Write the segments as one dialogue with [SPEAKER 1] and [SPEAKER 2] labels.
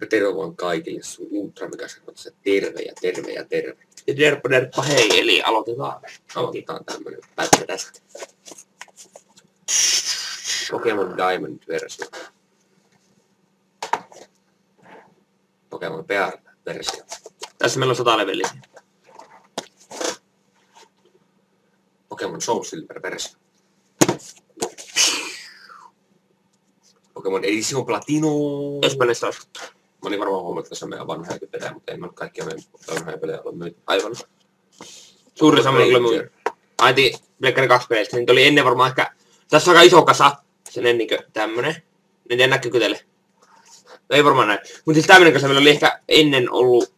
[SPEAKER 1] Terve vaan kaikille sun ultramikäisessä terve ja terve ja terve.
[SPEAKER 2] Ja derppa hei, eli aloitetaan.
[SPEAKER 1] Aloitetaan tämmönen pätkä tästä. Pokemon Diamond-versio. Pokemon PR-versio.
[SPEAKER 2] Tässä meillä on 100 leveliä.
[SPEAKER 1] Pokemon Soul Silver-versio. Pokemon Edition Platino.
[SPEAKER 2] Espanjasta olisi.
[SPEAKER 1] Mä olin varmaan huomannut, että tässä on meidän vanhoja pelejä, mutta ei mä kaikkia meidän vanhoja pelejä ole myyty. Aivan.
[SPEAKER 2] Suuri samalla kyllä myyty. Aiti Pleikkari 2 peleistä, niitä oli ennen varmaan ehkä... Tässä on aika iso kasa. Sen niinkö tämmönen. En tiedä näkyykö teille. No ei varmaan näin. Mut siis tämmönen kasa meillä oli ehkä ennen ollut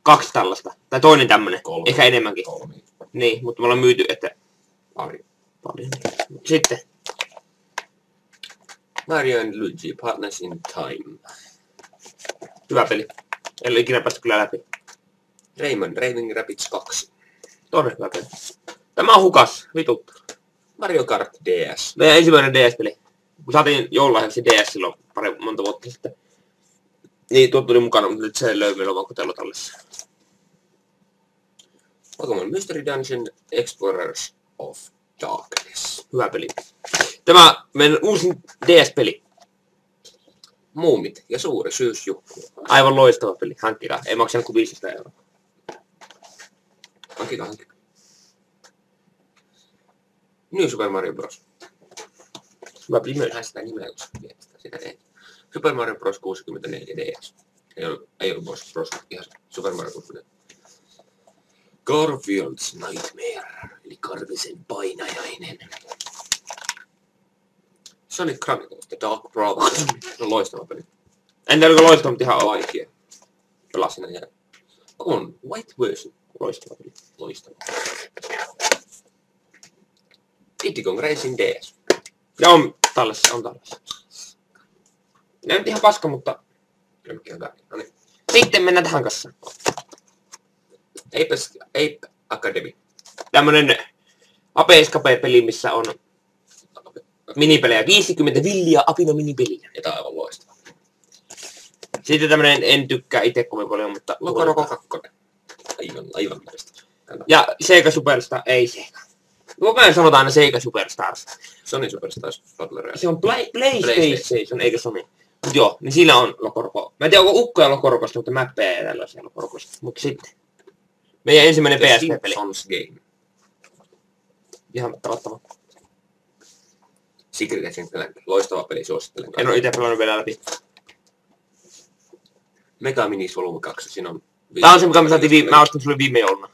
[SPEAKER 2] 2 tällaista. Tai toinen tämmönen.
[SPEAKER 1] 3.
[SPEAKER 2] Ehkä enemmänkin.
[SPEAKER 1] 3.
[SPEAKER 2] Niin, mutta me ollaan myyty, että...
[SPEAKER 1] Paljon.
[SPEAKER 2] Sitten.
[SPEAKER 1] Mario and Luigi Partners in Time.
[SPEAKER 2] Hyvä peli. En ole ikinä päästy kyllä läpi.
[SPEAKER 1] Rayman Raving Rabbids 2.
[SPEAKER 2] Todella hyvä peli. Tämä on hukas. Vituttaa.
[SPEAKER 1] Mario Kart DS.
[SPEAKER 2] Meidän ensimmäinen DS-peli. Kun saatiin joululahjaksi DS silloin monta vuotta sitten. Niin, tuo tuli mukana, mutta nyt se löy meillä vaan kotellotallessa.
[SPEAKER 1] Pokemon Mystery Dungeon Explorers of Darkness.
[SPEAKER 2] Hyvä peli. Tämä meidän uusin DS-peli.
[SPEAKER 1] Muumit ja suuri syysjuhla.
[SPEAKER 2] Aivan loistava peli. Hankkikaa. Ei maksanut kuin 500 €.
[SPEAKER 1] Hankkikaa. New Super Mario Bros.
[SPEAKER 2] Hyvä peli myös.
[SPEAKER 1] Sitä nimeä, koska sitä ei. Super Mario Bros. 64 DS. Ei ollut Bros. Ihan Super Mario 64. Garfield's Nightmare, eli Karvisen painajainen. Sonic Chronicles The Dark Brother. Se on loistava peli.
[SPEAKER 2] En tiedä, oliko loistava, mutta ihan
[SPEAKER 1] Vaikea. Pelasina jää. On White version.
[SPEAKER 2] loistava peli.
[SPEAKER 1] Loistava. Diddy Kong Racing DS.
[SPEAKER 2] Ja on tallessa, on tallessa. Ne on ihan paska, mutta...
[SPEAKER 1] Mikä hyvä. No niin.
[SPEAKER 2] Sitten mennään tähän kassaan.
[SPEAKER 1] Ape Academy.
[SPEAKER 2] Tämmönen Ape-Escape-peli, missä on minipelejä. 50 villiä apina minipeliä.
[SPEAKER 1] Ja tää on aivan loistava.
[SPEAKER 2] Sitten tämmönen, en tykkää itse kovin paljon, mutta...
[SPEAKER 1] Loco Roco 2. Aivan loistava.
[SPEAKER 2] Ja Sega Superstar, ei Sega. Kukaan sanotaan aina Sega Superstars.
[SPEAKER 1] Sony Superstars Battle Royale.
[SPEAKER 2] Se on PlayStation, eikä Sony. Mut joo, niin siinä on Loco Roco. Mä en tiedä, onko ukkoja Loco Rocosta, mutta mäppejä ja tällaisia Loco Rocosta. Mut sitten. Meidän ensimmäinen PSP-peli.
[SPEAKER 1] Simpsons Game.
[SPEAKER 2] Ihan pelattava.
[SPEAKER 1] Secret Agent loistava peli, suosittelen.
[SPEAKER 2] En oo ite pelannut vielä läpi.
[SPEAKER 1] Mega Minis Volume 2, siinä on...
[SPEAKER 2] Tää on se, mikä me saatiin mä ostin sulle viime jouluna.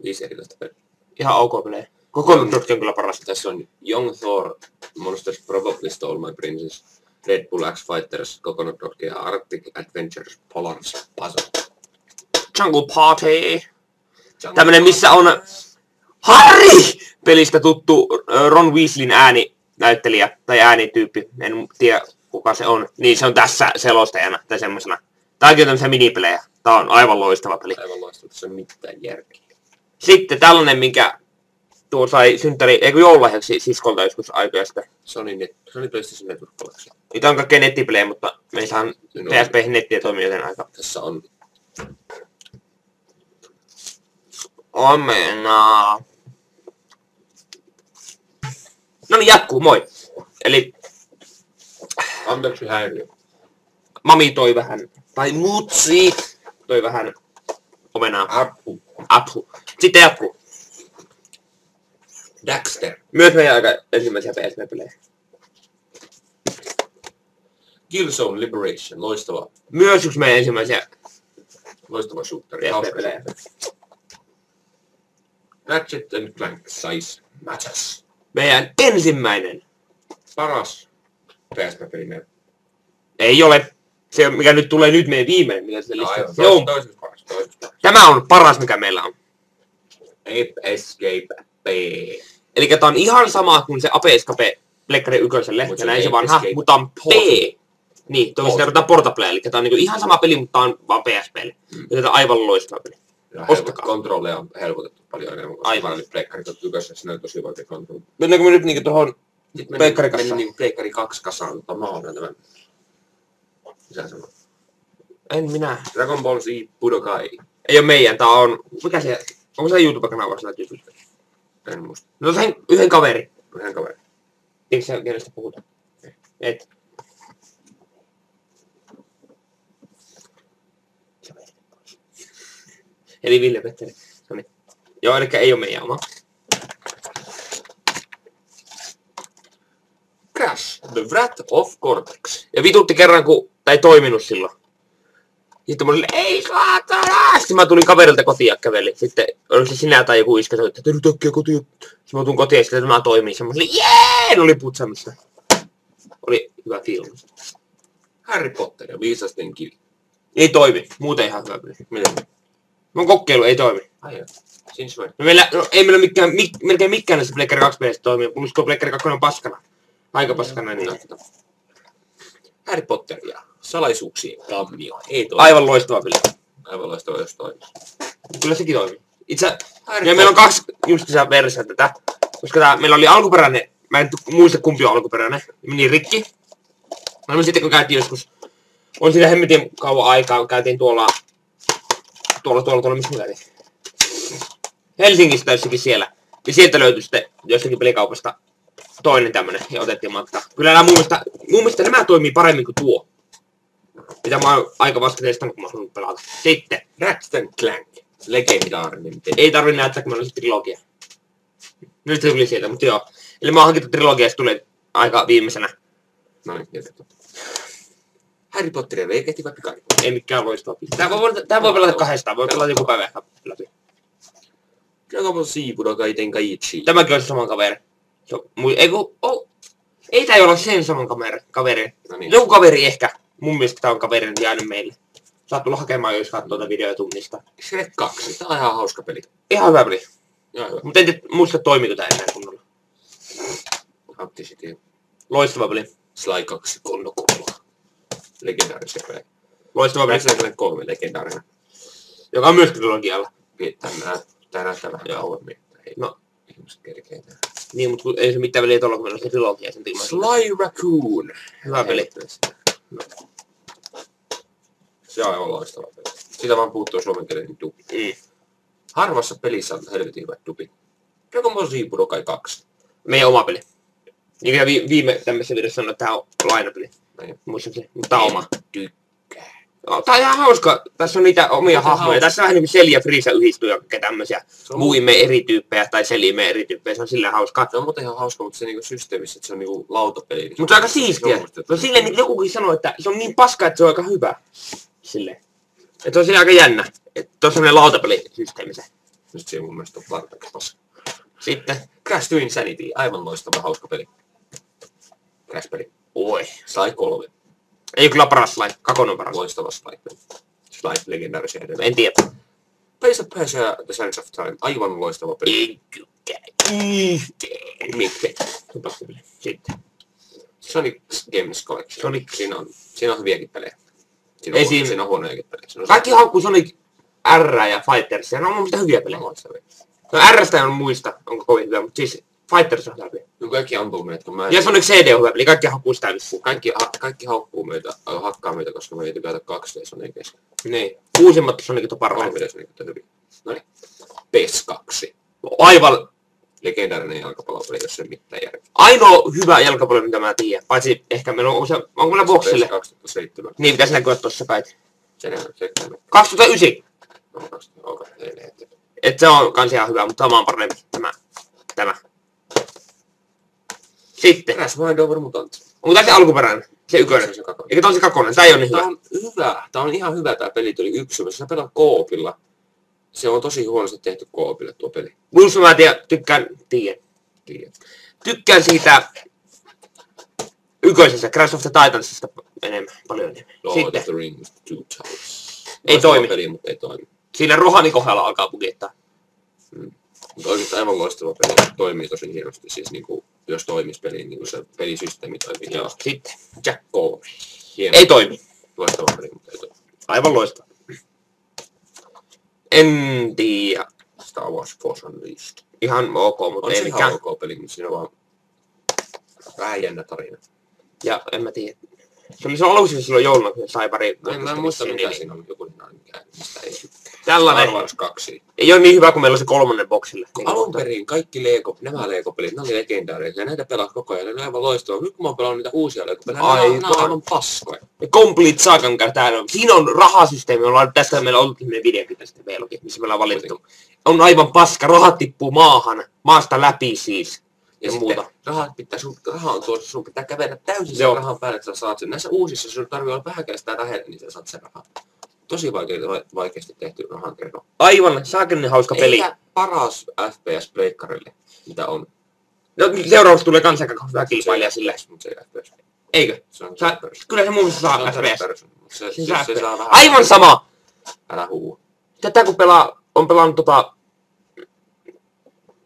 [SPEAKER 1] 5 erilaista peliä.
[SPEAKER 2] Ihan ok pelejä. Koko Dotki on kyllä paras.
[SPEAKER 1] Tässä on Young Thor, Monsters Probably Stole My Princess, Red Bull X Fighters, Coconut Rock ja Arctic Adventures Polaris Puzzle.
[SPEAKER 2] Jungle Party. Tämmönen, missä on Harry-pelistä tuttu Ron Weasleyn ääninäyttelijä tai äänityyppi. En tiedä kuka se on. Niin se on tässä selostajana tai semmosena. Tääkin on tämmöisiä minipelejä. Tää on aivan loistava peli.
[SPEAKER 1] Aivan loistava, se on mitään järkeä.
[SPEAKER 2] Sitten tällainen, minkä tuo sai synttäri, eikö joululahjaksi siskolta joskus aikoja sitten.
[SPEAKER 1] Sony PlayStation Network Collection.
[SPEAKER 2] Niitä on kaikkea nettipelejä, mutta me ei saa PSP-nettiä toimia joten aika.
[SPEAKER 1] Tässä on
[SPEAKER 2] Omena. No niin, jatkuu, moi. Eli
[SPEAKER 1] anteeksi häiriö.
[SPEAKER 2] mami toi vähän, tai mutsi toi vähän omenaa. Apu. Sitten jatkuu.
[SPEAKER 1] Daxter.
[SPEAKER 2] Myös meidän aika ensimmäisiä PSP-pelejä.
[SPEAKER 1] Killzone Liberation, loistava
[SPEAKER 2] Myös yksi meidän ensimmäisiä
[SPEAKER 1] shooteri.
[SPEAKER 2] PSP-pelejä.
[SPEAKER 1] Ratchet and Clank Size Matters.
[SPEAKER 2] Meidän ensimmäinen.
[SPEAKER 1] Paras PSP-peli meidän.
[SPEAKER 2] Ei ole. Se, mikä nyt tulee nyt meidän viimeinen, mikä se listassa. Joo.
[SPEAKER 1] Toisessa paras.
[SPEAKER 2] Tämä on paras, mikä meillä on.
[SPEAKER 1] Ape Escape P.
[SPEAKER 2] Eli tää on ihan sama kuin se Ape Escape Pleikkari ykköselle, ja näin se vanha, mutta on P. Niin, toisin sanotaan portable, eli tää on niinku ihan sama peli, mutta tää on vaan PSPlle. Ja tää on aivan loistava peli. Ostakaa.
[SPEAKER 1] Kontrolleja on helpotettu paljon enemmän, koska aivan nyt Pleikkari ykkösessä ne on tosi vaikea kontrolli.
[SPEAKER 2] Mennäänkö me nyt niinku tohon Pleikkari kassaan?
[SPEAKER 1] Mennään niinku Pleikkari 2 kasaan, mutta mä oon tämän. Mitä sanoo?
[SPEAKER 2] En minä.
[SPEAKER 1] Dragon Ball Z Budokai.
[SPEAKER 2] Ei oo meidän, tää on... Mikä se... Onko se YouTube-kanava sillä tyypillä?
[SPEAKER 1] En muista.
[SPEAKER 2] No se yhden kaveri.
[SPEAKER 1] Yhden kaveri.
[SPEAKER 2] Eikö se kenestä puhuta? Et. Eli Ville Petteri. Noniin. Joo, elikkä ei oo meidän oma.
[SPEAKER 1] Crash, The Wrath of Cortex.
[SPEAKER 2] Ja vitutti kerran, kun tää ei toiminut silloin. Sitten mä olin, ei saatana! Sitten mä tulin kaverilta kotiin ja kävelin. Sitten oli se sinä tai joku iskä, että terve takkia kotiin. Sitten mä tulin kotiin ja sitten tämä toimii. Sitten mä olin, jee! Ne oli putsaamista. Oli hyvä filmi.
[SPEAKER 1] Harry Potter ja Viisasten kivi.
[SPEAKER 2] Ei toimi. Muuten ihan hyvä peli.
[SPEAKER 1] Miten?
[SPEAKER 2] Mä oon kokeilu, ei toimi.
[SPEAKER 1] Ai joo. Since when?
[SPEAKER 2] No ei meillä melkein mikään näistä Pleikkari 2 pelistä toimii. Plus tuo Pleikkari 2 on paskana. Aika paskana niin.
[SPEAKER 1] Harry Potter ja salaisuuksien kammio. Ei toimi.
[SPEAKER 2] Aivan loistava peli.
[SPEAKER 1] Aivan loistava, jos toimii.
[SPEAKER 2] Kyllä sekin toimii. Ja meillä on 2 justisia versioita tätä. Koska meillä oli alkuperäinen, mä en muista kumpi on alkuperäinen, meni rikki. No sitten kun käytiin joskus, on siitä hemmetin kauan aikaa, kun käytiin tuolla, missä me käytiin? Helsingistä jossakin siellä. Ja sieltä löytyi sitten jossakin pelikaupasta toinen tämmönen, ja otettiin matkaa. Kyllä nämä mun mielestä nämä toimii paremmin kuin tuo. Mitä mä oon aika vasta testannut, kun mä haluan pelata. Sitten.
[SPEAKER 1] Ratchet Clank. Legendaarinen peli.
[SPEAKER 2] Ei tarvi näyttää, kun meillä on se trilogia. Nyt se tuli sieltä, mutta joo. Eli mä oon hankittu trilogia, se tuli aika viimeisenä.
[SPEAKER 1] No niin, jatkuu. Harry Potter ja veikehti vai pikari?
[SPEAKER 2] Ei mikään loistava peli. Tää voi pelata kahdestaan, voi pelata joku päivä ehkä läpi.
[SPEAKER 1] Dragon Ball Z Budokai Tenkaichi.
[SPEAKER 2] Tämäkin on se saman kaveri. Ei tää olla sen saman kaveri.
[SPEAKER 1] No niin.
[SPEAKER 2] Joku kaveri ehkä. Mun mielestä tää on kaverin jäänyt meille. Saat tulla hakemaan, jos katsoo tuota videotunnista.
[SPEAKER 1] Shrek 2. Tää on ihan hauska peli.
[SPEAKER 2] Ihan hyvä peli.
[SPEAKER 1] Joo, hyvä.
[SPEAKER 2] Mutta en muista toimiko tää enää kunnolla.
[SPEAKER 1] Apticity.
[SPEAKER 2] Loistava peli.
[SPEAKER 1] Sly 2. Konnokolla. Legendaarisia pelejä.
[SPEAKER 2] Loistava peli.
[SPEAKER 1] Ratchet Clank 3. Legendaarinen.
[SPEAKER 2] Joka on myös trilogialla.
[SPEAKER 1] Tää näyttää vähän
[SPEAKER 2] Joo.
[SPEAKER 1] kauemmin. Ei
[SPEAKER 2] No.
[SPEAKER 1] ihmiset kerkee tää.
[SPEAKER 2] Niin, mutta ei se mitään väliä tuolla, kun meillä on se trilogia sen tiimoilta.
[SPEAKER 1] Sly Raccoon.
[SPEAKER 2] Hyvä peli.
[SPEAKER 1] No. Se on aivan loistava peli. Siitä vaan puuttuu suomenkielinen dubi. Harvassa pelissä on helvetin hyvät dubit. Dragon Ball Z Budokai 2.
[SPEAKER 2] Meidän oma peli. Niin vielä viime tämmöisessä videossa sanoin, että tää on lainapeli.
[SPEAKER 1] Näin.
[SPEAKER 2] Muistaakseni, mutta tää on oma.
[SPEAKER 1] Tykkää.
[SPEAKER 2] No, tää on ihan hauska. Tässä on niitä omia
[SPEAKER 1] Tää on
[SPEAKER 2] hahmoja.
[SPEAKER 1] hauska.
[SPEAKER 2] Tässä on vähän niinku Sel ja Friisa yhdistyy ja tämmöisiä
[SPEAKER 1] on
[SPEAKER 2] muimme eri tyyppejä tai Selimme eri tyyppejä. Se on sillä hauskaa.
[SPEAKER 1] Se on muuten ihan hauska, mutta se niinku systeemissä, että se on niinku lautapeli. Niin
[SPEAKER 2] Mutta se on aika siistiä. No silleen niin jokukin sanoi, että se on niin paska, että se on aika hyvä. Silleen. Että on siinä aika jännä. Että on semmonen lautapelisysteemi se.
[SPEAKER 1] Nyt se mun mielestä on vartakas paska.
[SPEAKER 2] Sitten.
[SPEAKER 1] Crash to Insanity. Aivan loistava hauska peli. Crash-peli.
[SPEAKER 2] Oi.
[SPEAKER 1] Sly 3.
[SPEAKER 2] Ei kyllä paras slide. Kakon on paras.
[SPEAKER 1] Loistava Sly-peli. Sly legendaarisia edelleen.
[SPEAKER 2] En tiedä.
[SPEAKER 1] Prince of Persia The Sands of Time. Aivan loistava peli.
[SPEAKER 2] En tykkää yhtään.
[SPEAKER 1] Mikke.
[SPEAKER 2] Sitten.
[SPEAKER 1] Sonic Games Collection.
[SPEAKER 2] Sonic.
[SPEAKER 1] Siinä on hyviäkin pelejä.
[SPEAKER 2] Ei
[SPEAKER 1] Siinä on huonojakin pelejä.
[SPEAKER 2] Kaikki haukkuu Sonic R ja Fighters. Ja ne on mun mielestä hyviä pelejä. No Rstä en muista, onko kovin hyvä, mutta siis Fighters on hyvä peli.
[SPEAKER 1] No kaikki ampuu meitä, kun mä...
[SPEAKER 2] Ja Sonic CD on hyvä peli, kaikki haukkuu sitä vissiin.
[SPEAKER 1] Kaikki haukkuu meitä, hakkaa meitä, koska me ei tykätä 2D Sonic kesken.
[SPEAKER 2] Niin. Uusimmat Sonicit on parhaita.
[SPEAKER 1] 3D Sonic on hyvin. Noniin. PES 2.
[SPEAKER 2] Aivan
[SPEAKER 1] Legendaarinen jalkapallopeli, jos ei ole mitään järkeä.
[SPEAKER 2] ainoa hyvä jalkapallo, mitä mä tiedän. Paitsi ehkä meillä on onko meillä boksille?
[SPEAKER 1] PES 2007.
[SPEAKER 2] Niin, pitäisi näkyä tossa päin.
[SPEAKER 1] Se on
[SPEAKER 2] 2009.
[SPEAKER 1] No, 2009.
[SPEAKER 2] Et se on kans ihan hyvä, mutta tämä on parempi. Tämä. Sitten.
[SPEAKER 1] Crash Mind Over Mutant.
[SPEAKER 2] Onko tää se alkuperäinen? Se ykkönen.
[SPEAKER 1] Se kakonen.
[SPEAKER 2] Eikä tää on se kakkonen, tää ei oo niin
[SPEAKER 1] Tää
[SPEAKER 2] hyvä.
[SPEAKER 1] on hyvä. Tää on ihan hyvä tää peli. Tuli yksi. Jos sä pelaat koopilla, se on tosi huonosti tehty koopille tuo peli.
[SPEAKER 2] Just mä tykkään siitä ykkösessä, Crash of the Titansista enemmän, paljon enemmän.
[SPEAKER 1] Lord
[SPEAKER 2] Sitten
[SPEAKER 1] of the Rings, Two Towers.
[SPEAKER 2] Ei
[SPEAKER 1] Loistava
[SPEAKER 2] toimi.
[SPEAKER 1] peli, mutta ei toimi.
[SPEAKER 2] Siinä Rohanin kohdalla alkaa bugittaa.
[SPEAKER 1] Mutta oikeastaan aivan loistava peli. Toimii tosi hienosti. Siis niinku, jos toimis peli, niin se pelisysteemi toimii.
[SPEAKER 2] Joo, sitten.
[SPEAKER 1] Jack 3. Hieno.
[SPEAKER 2] Ei toimi.
[SPEAKER 1] Loistava peli, mutta ei toimi.
[SPEAKER 2] Aivan loistava. En tiedä.
[SPEAKER 1] Star Wars Force Unleashed.
[SPEAKER 2] Ihan ok, mutta
[SPEAKER 1] On
[SPEAKER 2] ei
[SPEAKER 1] se
[SPEAKER 2] mikään.
[SPEAKER 1] ihan ok peli, mutta siinä on vaan vähän jännä tarina.
[SPEAKER 2] Ja en mä tiedä. Se oli se alussa silloin jouluna, kun se sai pari.
[SPEAKER 1] Mä en muista mikä siinä oli. Joku siinä oli mikä, mistä ei tykkää.
[SPEAKER 2] Tällainen.
[SPEAKER 1] Star Wars 2.
[SPEAKER 2] Ei ole niin hyvä kuin meillä on se 3. boksille.
[SPEAKER 1] Alun perin kaikki nämä Lego-pelit, ne oli legendaarisia. Näitä pelaa koko ajan, ne on aivan loistavaa. Nyt kun mä oon pelannut niitä uusia Lego-pelejä, ne on aivan paskoja.
[SPEAKER 2] Ja Complete Sagan täällä on. Siinä on rahasysteemi, tästä meillä on ollut videokin tästä Vlogi, missä meillä on valittu. On aivan paska, rahat tippuu maahan, maasta läpi siis. Ja muuta. Raha on tuossa, sun pitää kävellä täysin sen rahan päälle, että sä saat sen. Näissä uusissa sun tarvii olla vähänkään sitä lähellä, niin sä saat sen rahaa. Tosi vaikeasti tehty rahankerro. Aivan, saakelinen hauska peli.
[SPEAKER 1] Eikä paras FPS-pleikkarille, mitä on.
[SPEAKER 2] No seuraavaksi tulee kans aika hyvä kilpailija sille.
[SPEAKER 1] Mutta se ei FPS.
[SPEAKER 2] Eikö? Kyllä se mun mielestä saa FPS.
[SPEAKER 1] Se saa vähän...
[SPEAKER 2] Aivan sama!
[SPEAKER 1] Älä huu.
[SPEAKER 2] Tätä kun on pelannut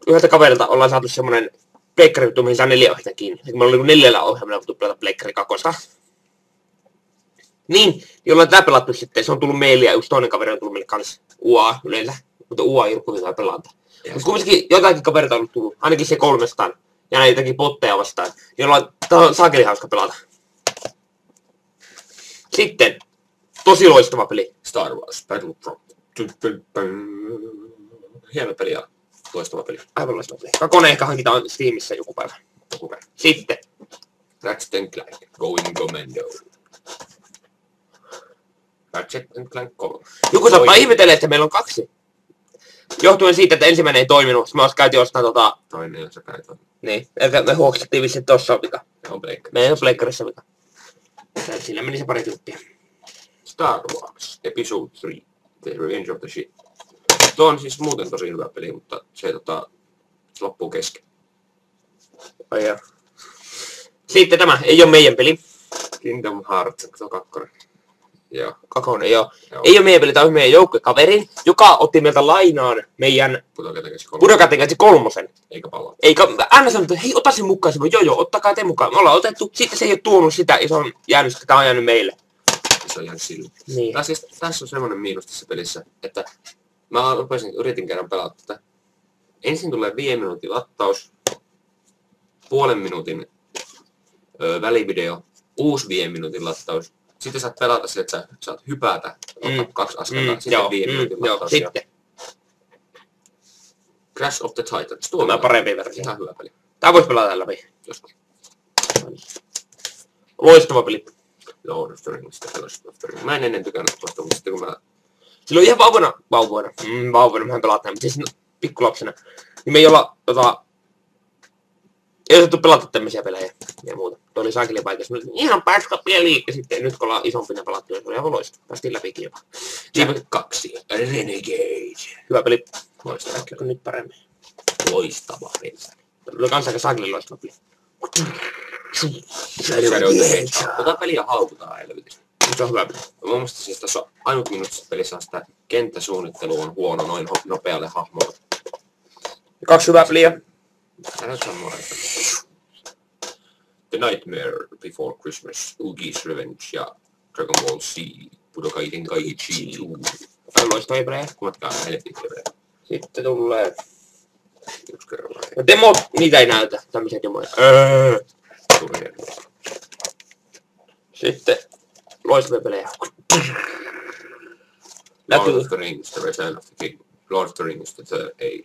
[SPEAKER 2] yhdeltä kaverilta ollaan saatu semmonen pleikkari-juttu, mihin saa 4 ohjelmaa kiinni. Ja kun meillä oli 4 ohjelmalla voitu pelata pleikkari 2. Niin, jolla on tää pelattu sitten, se on tullut meille ja yksi toinen kaveri on tullut meille kanssa UA yleensä. Mutta UA ei ole kovin hyvä pelata. Mutta kumminkin jotakin kaverita on tullut, ainakin se 300. Ja näitä jotakin botteja vastaan, jolla on saakeli hauska pelata. Sitten, tosi loistava peli.
[SPEAKER 1] Star Wars Battlefront. Hieno peli ja loistava peli.
[SPEAKER 2] Aivan loistava peli. Kakone ehkä hankitaan Steamissa joku päivä. Sitten.
[SPEAKER 1] Ratchet & Clank Going Commando. Ratchet & Clank 3.
[SPEAKER 2] Joku saattaa ihmetellä, että meillä on 2. Johtuen siitä, että ensimmäinen ei toiminut. Me käytiin ostaa
[SPEAKER 1] Toinen ja se kai toimii.
[SPEAKER 2] Niin, eli me huoksattiin vissiin tossa on vika. Meidän on pleikkarissa vika. Sillä meni se pari tyyppiä.
[SPEAKER 1] Star Wars Episode 3 The Revenge of the Sith. Tuo on siis muuten tosi hyvä peli, mutta se loppuu kesken.
[SPEAKER 2] Ai joo. Sitten tämä ei ole meidän peli.
[SPEAKER 1] Kingdom Hearts 2. Joo.
[SPEAKER 2] Kakonen, joo. Ei ole meidän peli, tämä on meidän joukkuekaverin, joka otti meiltä lainaan meidän Pudokatekäsi 3.
[SPEAKER 1] Eikä palaa.
[SPEAKER 2] Eikä, aina sanottu, että hei, ota sen mukaan. Se voi, joo, ottakaa te mukaan. Me ollaan otettu, sitten se ei ole tuonut sitä, ja se on jäänyt, tämä on jäänyt meille.
[SPEAKER 1] Se on jäänyt sille.
[SPEAKER 2] Niin.
[SPEAKER 1] Tässä on semmoinen miinus tässä pelissä, että mä yritin kerran pelata tätä. Ensin tulee 5 minuutin lataus, puolen minuutin välivideo, uusi 5 minuutin lataus. Sitten saat pelata se, että sä saat hypätä, ottaa 2 askelta, sitten 5 minuutin lataus.
[SPEAKER 2] Sitten.
[SPEAKER 1] Crash of the Titans.
[SPEAKER 2] Tuo on parempi versio.
[SPEAKER 1] Ihan hyvä peli.
[SPEAKER 2] Tää vois pelata läpi.
[SPEAKER 1] Joskus.
[SPEAKER 2] Loistava peli.
[SPEAKER 1] Lord of the Rings. Mä en ennen tykännyt tuosta, mutta sitten kun mä...
[SPEAKER 2] Silloin ihan vauvana mehän pelataan, mutta siis pikkulapsena. Niin me ei olla ei osattu pelata tämmöisiä pelejä ja muuta. Tuo oli saakeli paikassa. Ihan paska peli. Ja sitten nyt kun ollaan isompina pelattu, niin se oli ihan loistava. Päästiin läpikin jopa.
[SPEAKER 1] Jack 2. Renegade.
[SPEAKER 2] Hyvä peli.
[SPEAKER 1] Loistava.
[SPEAKER 2] Näkyykö nyt paremmin?
[SPEAKER 1] Loistava peli.
[SPEAKER 2] Tuo kans aika saakeli loistava peli.
[SPEAKER 1] Shadow of the Hedgehog. Tätä peliä haukutaan helvetisti.
[SPEAKER 2] Se on hyvä peli.
[SPEAKER 1] Mun mielestä siis tässä on ainut minuutissa pelissä on sitä kenttäsuunnittelu on huono noin nopealle hahmolle.
[SPEAKER 2] 2 hyvää peliä.
[SPEAKER 1] The Nightmare Before Christmas, Oogie's Revenge ja Dragon Ball Z, Budokai Tenkaichi 2.
[SPEAKER 2] Loistavia pelejä.
[SPEAKER 1] Kummatkaan helvettiä pelejä.
[SPEAKER 2] Sitten tulee...
[SPEAKER 1] Yksi kerran.
[SPEAKER 2] No demot, niitä ei näytä, tämmöisiä demoja. Sitten loistavia pelejä.
[SPEAKER 1] Lord of the Rings, The Return of the King. Lord of the Rings, The Third Age.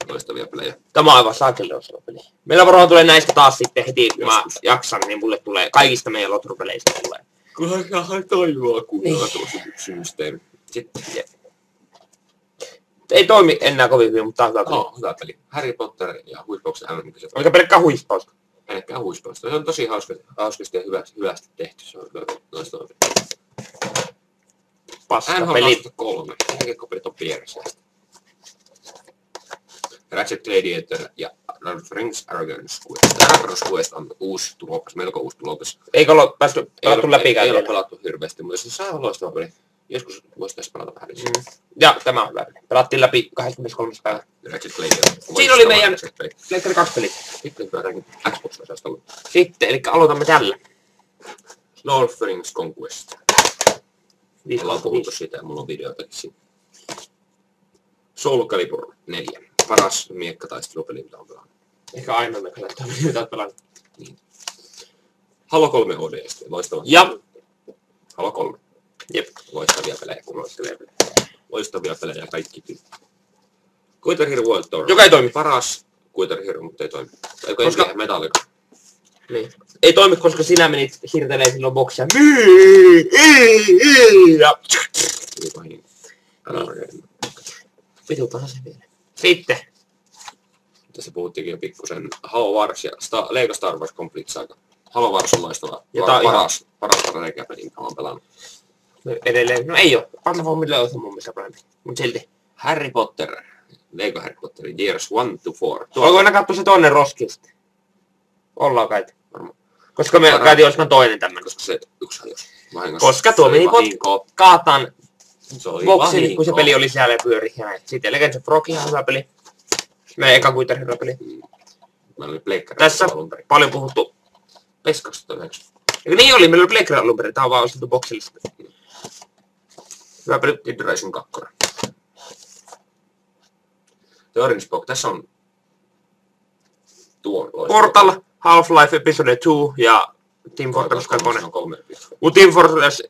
[SPEAKER 1] Loistavia pelejä.
[SPEAKER 2] Tämä on aivan saakeli loistava peli. Meillä varmaan tulee näistä taas sitten heti, kun mä jaksan, niin mulle tulee kaikista meidän lotrupeleistä tulee.
[SPEAKER 1] Kunhan toivoa kunnolla tuo systeemi. Sitten
[SPEAKER 2] ei toimi enää kovin hyvin, mutta tämä on hyvä peli.
[SPEAKER 1] Hyvä peli. Harry Potter ja Huispauksen äänenmikäiset.
[SPEAKER 2] Oliko pelkkää huispausta?
[SPEAKER 1] Pelkkää huispausta. Se on tosi hauskasti ja hyvästi tehty. Se on loistava peli.
[SPEAKER 2] Paska peli.
[SPEAKER 1] 3. Mikä kopelit on pieressä. Ratchet Gladiator ja Lord of the Rings Arrogance Quest. Arrogance Quest on uusi tulokas, melko uusi tulokas.
[SPEAKER 2] Eikö ole päästy pelattu läpikään?
[SPEAKER 1] Ei ole pelattu hirveästi, mutta se saa loistava peli. Joskus voisi tässä pelata vähän lisää.
[SPEAKER 2] Ja tämä on hyvä peli. Pelattiin läpi 23. päivä.
[SPEAKER 1] Ratchet Gladiator.
[SPEAKER 2] Siinä oli meidän Pleikkari 2 peli.
[SPEAKER 1] Sitten jotakin Xbox-osasta ollut.
[SPEAKER 2] Sitten, eli aloitamme tällä.
[SPEAKER 1] Lord of the Rings Conquest. Ollaan puhuttu siitä ja mulla on videoitakin siinä. Soul Calibur 4. Paras miekkataistelupeli, mitä on pelannut.
[SPEAKER 2] Ehkä ainoa miekkataistelupeli, mitä on pelannut.
[SPEAKER 1] Niin. Halo 3 ODS. Loistava.
[SPEAKER 2] Ja.
[SPEAKER 1] Halo 3.
[SPEAKER 2] Jep.
[SPEAKER 1] Loistavia pelejä. Loistavia pelejä kaikki. Guitar Hero World Tour.
[SPEAKER 2] Joka ei toimi.
[SPEAKER 1] Paras Guitar Hero, mutta ei toimi. Eikö
[SPEAKER 2] Koska-
[SPEAKER 1] Metallica.
[SPEAKER 2] Niin. Ei toimi, koska sinä menit siirtelee silloin boksia. Ja
[SPEAKER 1] Oli pahin. Älä rakenna.
[SPEAKER 2] vituttahan se vielä. Sitten.
[SPEAKER 1] Tässä puhuttiinkin jo pikkusen Halo Wars ja Lego Star Wars Complete Saga. Halo Wars on loistava.
[SPEAKER 2] Ja tää on
[SPEAKER 1] Paras strategiapeli, mitä mä oon pelannut.
[SPEAKER 2] Edelleen. No ei oo. Battlefieldilla on mun mielestä parempi. Mut silti.
[SPEAKER 1] Harry Potter. Lego Harry Potter. Years 1-4.
[SPEAKER 2] Voiko aina katsoa se toinen roski sitten? Ollaan kai.
[SPEAKER 1] Varmaan.
[SPEAKER 2] Koska me käytiin olisikaan toinen tämmönen.
[SPEAKER 1] Koska se yksi hajos. Vahingossa.
[SPEAKER 2] Koska tuo
[SPEAKER 1] Se oli
[SPEAKER 2] meni
[SPEAKER 1] vahinko.
[SPEAKER 2] kaataan
[SPEAKER 1] Se oli
[SPEAKER 2] boksin,
[SPEAKER 1] vahinko.
[SPEAKER 2] kun se peli oli siellä ja pyöri ja näin. Sitten Legends of Rock ihan hyvä peli. Meidän eka Guitar Hero peli.
[SPEAKER 1] Mä olin Pleikkari.
[SPEAKER 2] Tässä
[SPEAKER 1] alun perin.
[SPEAKER 2] paljon puhuttu.
[SPEAKER 1] PES 2009.
[SPEAKER 2] Eikö niin oli? Meillä oli Pleikkari alun perin. Tää on vaan ostettu boksillista. Hyvä peli.
[SPEAKER 1] Dead Rising 2. The Orange Box. Tässä on tuo loistava.
[SPEAKER 2] Portal, Half-Life Episode 2 ja Team Fortress 2.
[SPEAKER 1] On 3 episodia.
[SPEAKER 2] Mut Team Fortress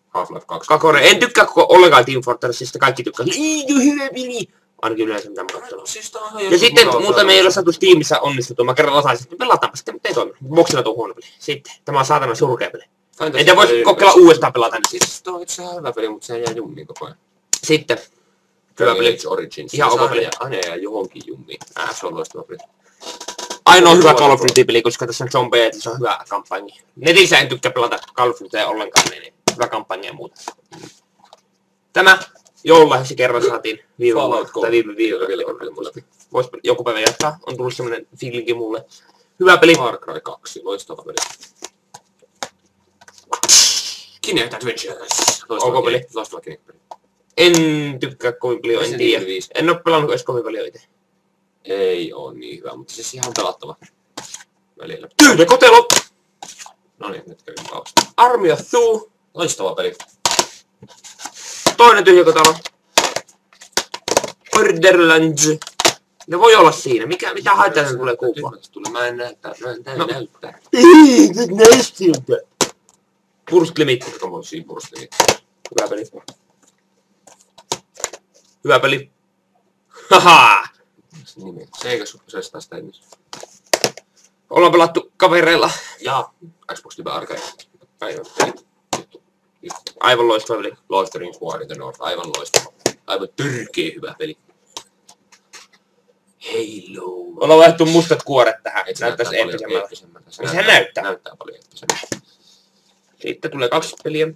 [SPEAKER 1] Half-Life 2.
[SPEAKER 2] 2. En tykkää ollenkaan Team Fortressista. Kaikki tykkää. Hyvä peli. Ainakin yleensä mitä mä katselen.
[SPEAKER 1] Siis tää on ihan
[SPEAKER 2] Ja
[SPEAKER 1] joskus
[SPEAKER 2] sitten
[SPEAKER 1] mukava
[SPEAKER 2] muuta me ei
[SPEAKER 1] pelata.
[SPEAKER 2] ole saatu Steamissa onnistuttu. Mä kerran lasaisin, että pelataanpa sitten, mutta ei toimi. Boksilla tuo huono peli. Sitten. Tämä on saatana surkea peli.
[SPEAKER 1] Fantasy
[SPEAKER 2] Entä vois
[SPEAKER 1] peli-
[SPEAKER 2] kokeilla uudestaan pelata nyt?
[SPEAKER 1] Siis tuo on itse asiassa hyvä peli, mutta se jää jummiin koko ajan.
[SPEAKER 2] Sitten. Hyvä peli.
[SPEAKER 1] Age Origins.
[SPEAKER 2] Ihan ok peli.
[SPEAKER 1] Aina jää johonkin jummiin. Se on loistava peli.
[SPEAKER 2] Ainoa hyvä Call of Duty-peli, koska tässä on zombeja, että se on hyvä kampanja. Netissä en tykkää pelata Call of Dutyä ollenkaan, niin hyvä kampanja ja muuta. Tämä joululahjaksi kerran saatiin viime
[SPEAKER 1] Fallout
[SPEAKER 2] vuonna,
[SPEAKER 1] 3.
[SPEAKER 2] tai viime viikolla.
[SPEAKER 1] Vielä on muista.
[SPEAKER 2] Vois joku päivä jatkaa, on tullut semmonen feelingi mulle. Hyvä peli.
[SPEAKER 1] Far Cry 2. Loistava peli. Kinect Adventures.
[SPEAKER 2] Ok peli.
[SPEAKER 1] Loistava Kinect-peli.
[SPEAKER 2] En tykkää kovin paljon, en
[SPEAKER 1] Resident
[SPEAKER 2] tiedä.
[SPEAKER 1] Evil 5.
[SPEAKER 2] En oo pelannut edes kovin paljon itse.
[SPEAKER 1] Ei oo niin hyvä, mutta siis ihan pelattava. Välillä.
[SPEAKER 2] Tyhjä kotelo!
[SPEAKER 1] No niin, nyt kävin kauas.
[SPEAKER 2] Army of Two.
[SPEAKER 1] Loistava peli.
[SPEAKER 2] Toinen tyhjä kotelo. Borderlands. Ne voi olla siinä. Mitä haittaa sen tulee kuva?
[SPEAKER 1] Tyhmästä tulee. Mä en näyttää.
[SPEAKER 2] No.
[SPEAKER 1] Näyttää.
[SPEAKER 2] Näistiltä. Pursklimit.
[SPEAKER 1] Tommosia purstelia.
[SPEAKER 2] Hyvä peli. Hyvä peli. Haha!
[SPEAKER 1] Nimi. Sega Super taas tennis.
[SPEAKER 2] Ollaan pelattu kavereilla.
[SPEAKER 1] Ja Xbox Live Arcade.
[SPEAKER 2] Aivan.
[SPEAKER 1] Juttu.
[SPEAKER 2] Aivan loistava peli.
[SPEAKER 1] Loitering War in the North. Aivan loistava. Aivan törkeä hyvä peli. Halo.
[SPEAKER 2] Ollaan vaihtu mustat kuoret tähän.
[SPEAKER 1] Et se
[SPEAKER 2] Näyttäisi
[SPEAKER 1] paljon
[SPEAKER 2] eeppisemmältä.
[SPEAKER 1] eeppisemmältä.
[SPEAKER 2] Sehän näyttää.
[SPEAKER 1] Näyttää paljon eeppisemmältä.
[SPEAKER 2] Sitten tulee 2 peliä.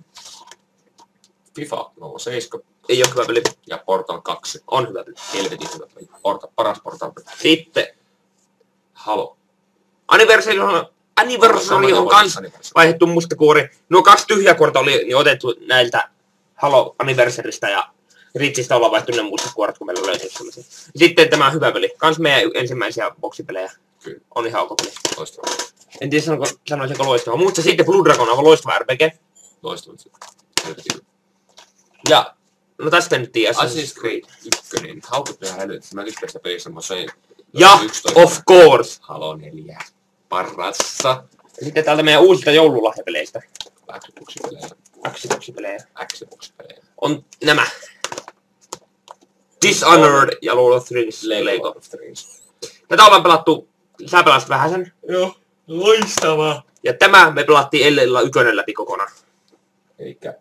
[SPEAKER 1] FIFA 07
[SPEAKER 2] Ei oo hyvä peli.
[SPEAKER 1] ja Portal 2.
[SPEAKER 2] On hyvä peli.
[SPEAKER 1] Helvetin hyvä peli. Paras Portal peli.
[SPEAKER 2] Sitten
[SPEAKER 1] Halo.
[SPEAKER 2] Anniversary on kans vaihdettu musta kuori. Nuo 2 tyhjää kuorta oli niin otettu näiltä Halo Anniversarista ja Ritsistä ollaan vaihtu ne mustat kuoret, kun meillä löytyy sellaisia. Sitten tämä on hyvä peli. Kans meidän ensimmäisiä boksipelejä.
[SPEAKER 1] Kyllä.
[SPEAKER 2] On ihan ok peli.
[SPEAKER 1] Loistava.
[SPEAKER 2] En tiedä sanoisinko loistava. Mutta sitten Blue Dragon on aivan loistava RPG.
[SPEAKER 1] Loistava. Helvetin hyvä.
[SPEAKER 2] Ja no tästä nyt tiedä.
[SPEAKER 1] Assassin's Creed 1. Haukut ihan helvetin. Mä tykkään sitä pelistä. Mä sain
[SPEAKER 2] Ja
[SPEAKER 1] 11.
[SPEAKER 2] of course.
[SPEAKER 1] Halo 4. Parassa.
[SPEAKER 2] Ja sitten täältä meidän uusista joululahjapeleistä.
[SPEAKER 1] Xbox-pelejä.
[SPEAKER 2] Xbox-pelejä.
[SPEAKER 1] Xbox-pelejä.
[SPEAKER 2] On nämä. Dishonored ja Lord of the Rings Lego.
[SPEAKER 1] of the Rings.
[SPEAKER 2] Tätä ollaan pelattu, sä pelasit vähäsen.
[SPEAKER 1] Joo. Loistavaa.
[SPEAKER 2] Ja tämä me pelattiin Ellellä 1 läpi kokonaan.
[SPEAKER 1] Elikkä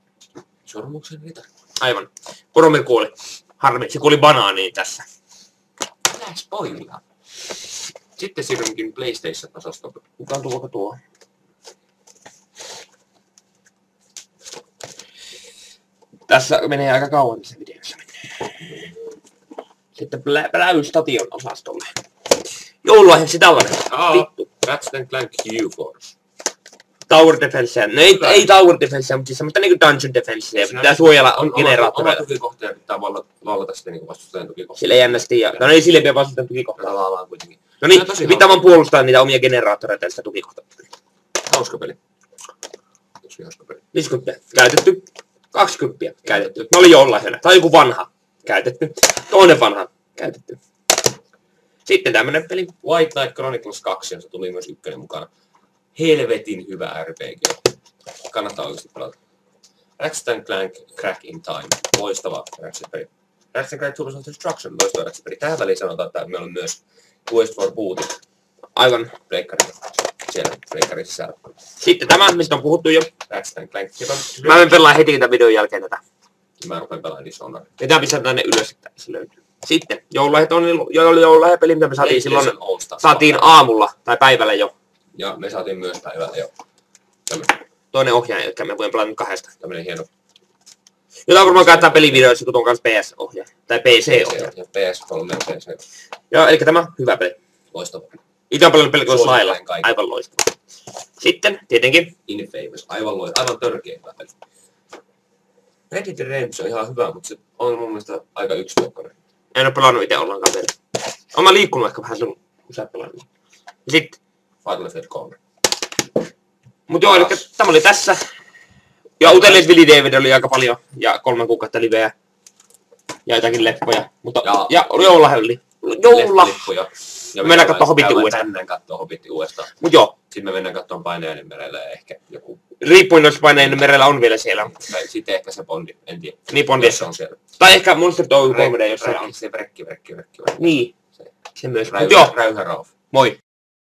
[SPEAKER 1] sormuksen rita.
[SPEAKER 2] Aivan. Poromi kuoli. Harmi, se kuoli banaaniin tässä.
[SPEAKER 1] Älä spoilaa. Sitten siirrynkin PlayStation-osastolle.
[SPEAKER 2] Kuka tuo? Tässä menee aika kauan tässä videossa. Sitten Pläy-station osastolle. Joululahjaksi tällainen. Vittu.
[SPEAKER 1] Ratchet & Clank U-Force.
[SPEAKER 2] Tower Defensea. No ei Tower Defensea, mutta siis semmoista niinku Dungeon Defensea. Pitää suojella generaattoreita.
[SPEAKER 1] Oma tukikohta pitää vallata sitten niinku vastustajan tukikohta.
[SPEAKER 2] Sille jännästi ja... No ei sille pidä vastustajan tukikohtaa.
[SPEAKER 1] Täällä ollaan kuitenkin.
[SPEAKER 2] No niin,
[SPEAKER 1] Se on tosi
[SPEAKER 2] pitää vaan puolustaa niitä omia generaattoreita ja sitä tukikohtaa.
[SPEAKER 1] Hauska peli. Tosi hauska peli.
[SPEAKER 2] 50 käytetty. 20 käytetty. Mä olin joululahjana. Tai joku vanha käytetty. Toinen vanha käytetty. Sitten tämmönen peli.
[SPEAKER 1] White Knight Chronicles 2, jossa tuli myös 1 mukana. helvetin hyvä RPG. Kannattaa oikeasti pelata. Ratchet & Clank Crack in Time. Loistava Ratchet-peli. Ratchet & Clank Tools of Destruction. Loistava Ratchet-peli. Tähän väliin sanotaan, että meillä on myös Quest for Bootit.
[SPEAKER 2] Aivan.
[SPEAKER 1] Pleikkarilla. Siellä pleikkarin sisällä.
[SPEAKER 2] Sitten tämä, mistä on puhuttu jo.
[SPEAKER 1] Ratchet & Clank.
[SPEAKER 2] Mä menen pelaa heti tämän videon jälkeen tätä.
[SPEAKER 1] Mä rupean pelaamaan Dishonored.
[SPEAKER 2] Ja tää pistää tänne ylös, että se löytyy. Sitten joululahjapeli, mitä me saatiin silloin. Saatiin aamulla tai päivällä jo.
[SPEAKER 1] Ja me saatiin myös päivällä jo.
[SPEAKER 2] Toinen ohjaaja, eli me voimme pelata nyt kahdesta.
[SPEAKER 1] Tämmönen hieno
[SPEAKER 2] Jota varmaan käyttää pelivideoissa, kun tuon kanssa PS-ohjaaja. Tai PC-ohjaaja.
[SPEAKER 1] ja PS3 ja PC.
[SPEAKER 2] Joo, eli tämä hyvä peli.
[SPEAKER 1] Loistava.
[SPEAKER 2] Itse on pelannut pelkästään lailla.
[SPEAKER 1] Suosittelen kaikille.
[SPEAKER 2] Aivan loistava. Sitten, tietenkin.
[SPEAKER 1] Infamous. Aivan törkeä hyvä peli. Red Dead Redemption on ihan hyvä, mutta se on mun mielestä aika yksioikkoinen.
[SPEAKER 2] En oo pelannut itse ollenkaan peli. Oon mä liikkunut ehkä vähän sun, kun sä et pelannut. Sitten.
[SPEAKER 1] Fatal Fury 3.
[SPEAKER 2] Mut joo, eli tämä oli tässä. Ja utelias Willy David oli aika paljon. Ja 3 kuukautta liveä. Ja jotakin leppoja. Mutta, ja joululahja oli. Joulula!
[SPEAKER 1] Lippuja. Ja
[SPEAKER 2] Me mennään kattoo Hobbitin uudestaan.
[SPEAKER 1] Mennään kattoo Hobbitin uudestaan.
[SPEAKER 2] Mut joo.
[SPEAKER 1] Sitten me mennään kattoon Painajainen merellä ja ehkä joku.
[SPEAKER 2] Riippuen jos Painajainen merellä on vielä siellä.
[SPEAKER 1] Tai sitten ehkä se Bondi, en tiedä.
[SPEAKER 2] Niin Bondi.
[SPEAKER 1] Se on siellä.
[SPEAKER 2] Tai ehkä Monster Toy 3D jossain on.
[SPEAKER 1] Se brekki.
[SPEAKER 2] Niin. Se myös. Mut joo.
[SPEAKER 1] Räyhä Rauf.
[SPEAKER 2] Moi.